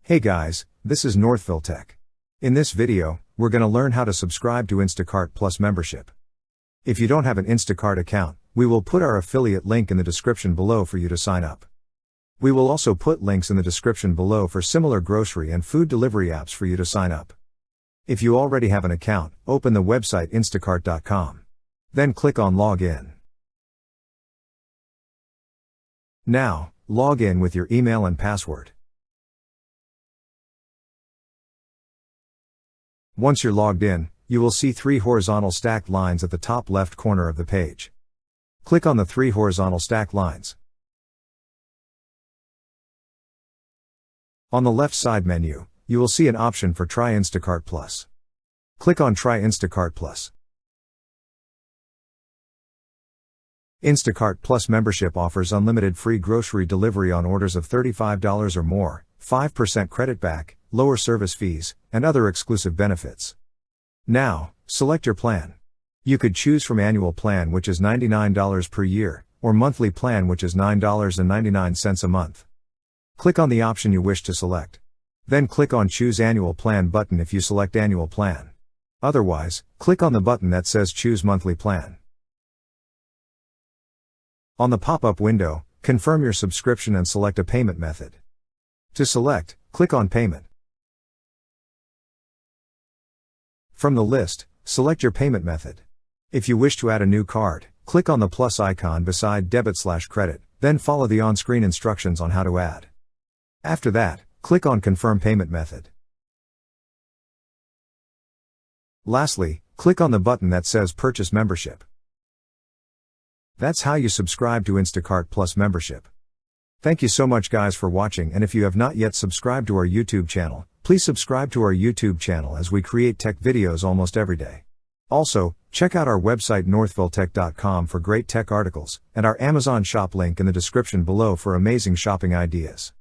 Hey guys, this is Northville Tech. In this video, we're going to learn how to subscribe to Instacart Plus membership. If you don't have an Instacart account, we will put our affiliate link in the description below for you to sign up. We will also put links in the description below for similar grocery and food delivery apps for you to sign up. If you already have an account, open the website instacart.com. Then click on Login. Now, log in with your email and password. Once you're logged in, you will see 3 horizontal stacked lines at the top left corner of the page. Click on the 3 horizontal stacked lines. On the left side menu, you will see an option for Try Instacart Plus. Click on Try Instacart Plus. Instacart Plus membership offers unlimited free grocery delivery on orders of $35 or more, 5% credit back, lower service fees, and other exclusive benefits. Now, select your plan. You could choose from annual plan, which is $99 per year, or monthly plan, which is $9.99 a month. Click on the option you wish to select. Then click on Choose Annual Plan button if you select Annual Plan. Otherwise, click on the button that says Choose Monthly Plan. On the pop-up window, confirm your subscription and select a payment method. To select, click on Payment. From the list, select your payment method. If you wish to add a new card, click on the plus icon beside debit/credit, then follow the on-screen instructions on how to add. After that, click on Confirm Payment Method. Lastly, click on the button that says Purchase Membership. That's how you subscribe to Instacart Plus membership. Thank you so much guys for watching, and if you have not yet subscribed to our YouTube channel, please subscribe to our YouTube channel as we create tech videos almost every day. Also, check out our website northvilletech.com for great tech articles, and our Amazon shop link in the description below for amazing shopping ideas.